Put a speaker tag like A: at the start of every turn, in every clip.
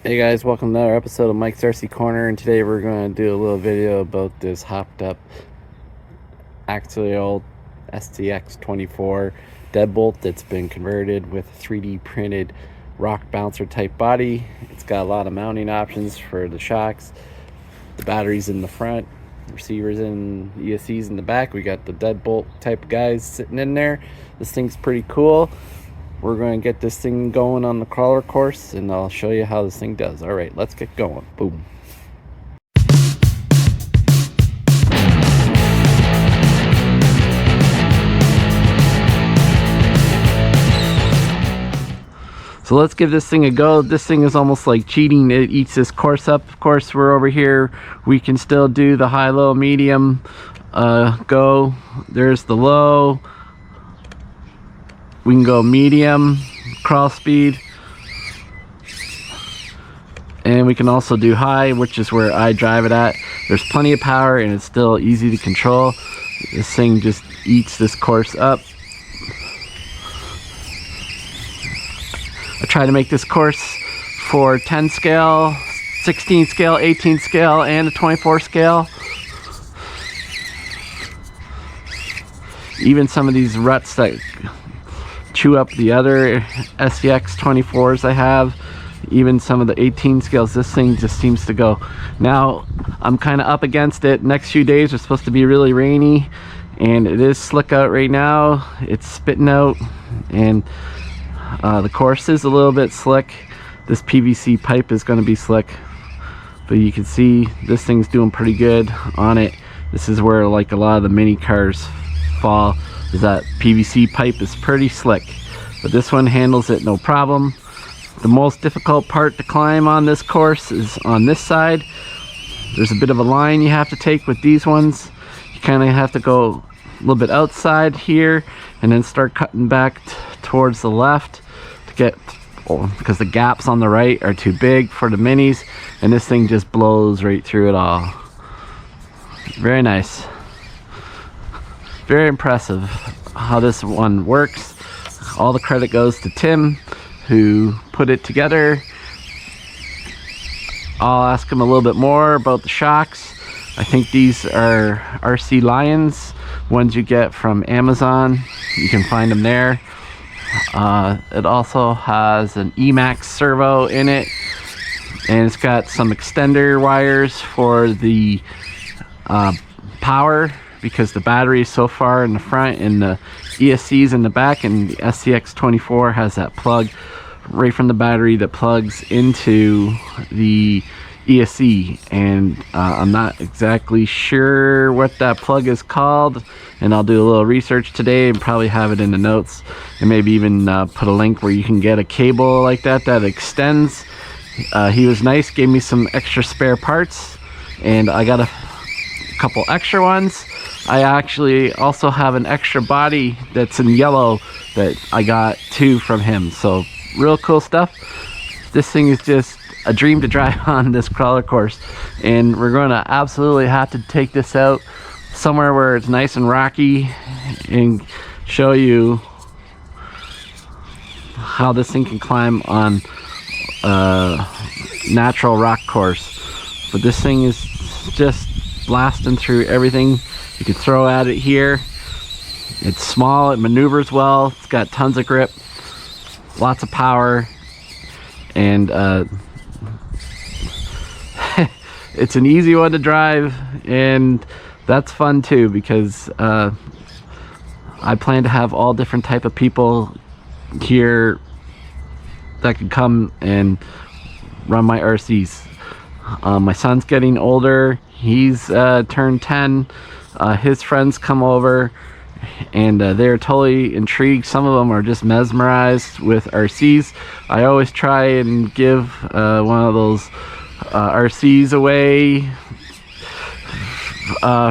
A: Hey guys, welcome to another episode of Mike's RC Corner, and today we're going to do a little video about this hopped up axial SCX24 deadbolt that's been converted with a 3D printed rock bouncer type body. It's got a lot of mounting options for the shocks, the batteries in the front, receivers and ESCs in the back. We got the deadbolt type guys sitting in there. This thing's pretty cool. We're going to get this thing going on the crawler course, and I'll show you how this thing does. All right, let's get going. Boom. So let's give this thing a go. This thing is almost like cheating. It eats this course up. Of course, we're over here. We can still do the high, low, medium go. There's the low. We can go medium crawl speed, and we can also do high, which is where I drive it at. There's plenty of power and it's still easy to control. This thing just eats this course up. I try to make this course for 10 scale, 16 scale, 18 scale, and a 24 scale. Even some of these ruts that chew up the other SCX24s I have, even some of the 18 scales, this thing just seems to go. Now I'm kind of up against it. Next few days are supposed to be really rainy, and it is slick out right now. It's spitting out, and the course is a little bit slick. This PVC pipe is going to be slick, but you can see this thing's doing pretty good on it. This is where like a lot of the mini cars fall, is that PVC pipe is pretty slick, but this one handles it no problem. The most difficult part to climb on this course is on this side. There's a bit of a line you have to take with these ones. You kind of have to go a little bit outside here and then start cutting back towards the left to get, because the gaps on the right are too big for the minis, and this thing just blows right through it all. Very nice. Very impressive how this one works. All the credit goes to Tim, who put it together. I'll ask him a little bit more about the shocks. I think these are RC Lions, ones you get from Amazon. You can find them there. It also has an Emax servo in it, and it's got some extender wires for the power, because the battery is so far in the front and the ESC's in the back, and the SCX24 has that plug right from the battery that plugs into the ESC, and I'm not exactly sure what that plug is called, and I'll do a little research today and probably have it in the notes, and maybe even put a link where you can get a cable like that that extends. He was nice, gave me some extra spare parts, and I got a couple extra ones. I actually also have an extra body that's in yellow that I got too from him, so real cool stuff. This thing is just a dream to drive on this crawler course, and we're going to absolutely have to take this out somewhere where it's nice and rocky and show you how this thing can climb on a natural rock course. But this thing is just blasting through everything you can throw at it here. It's small, it maneuvers well, it's got tons of grip, lots of power, and it's an easy one to drive, and that's fun too, because I plan to have all different type of people here that can come and run my RCs. My son's getting older, he's turned 10. His friends come over, and they're totally intrigued. Some of them are just mesmerized with RCs. I always try and give one of those RCs away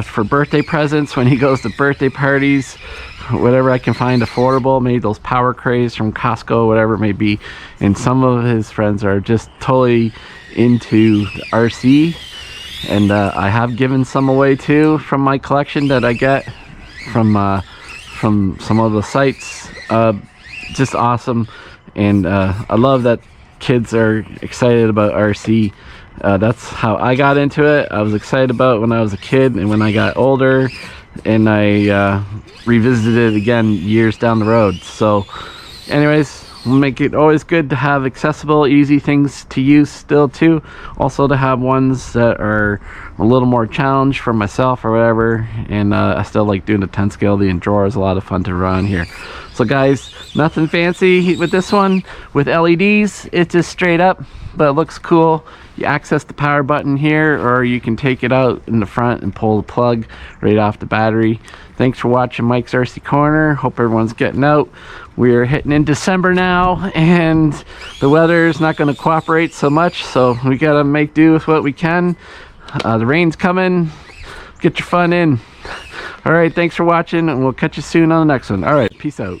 A: for birthday presents when he goes to birthday parties, whatever I can find affordable, maybe those power craze from Costco, whatever it may be. And some of his friends are just totally into the RC, and I have given some away too from my collection that I get from some of the sites. Just awesome. And I love that kids are excited about RC. That's how I got into it. I was excited about it when I was a kid, and when I got older and I revisited it again years down the road. So anyways, make it always good to have accessible, easy things to use still too. Also to have ones that are a little more challenge for myself or whatever. And I still like doing the 10 scale. The drawer is a lot of fun to run here. So guys, nothing fancy with this one. With LEDs, it's just straight up, but it looks cool. You access the power button here, or you can take it out in the front and pull the plug right off the battery. Thanks for watching Mike's RC Corner. Hope everyone's getting out. We're hitting in December now, and the weather is not going to cooperate so much, so we got to make do with what we can. The rain's coming. Get your fun in. All right, thanks for watching, and we'll catch you soon on the next one. All right, peace out.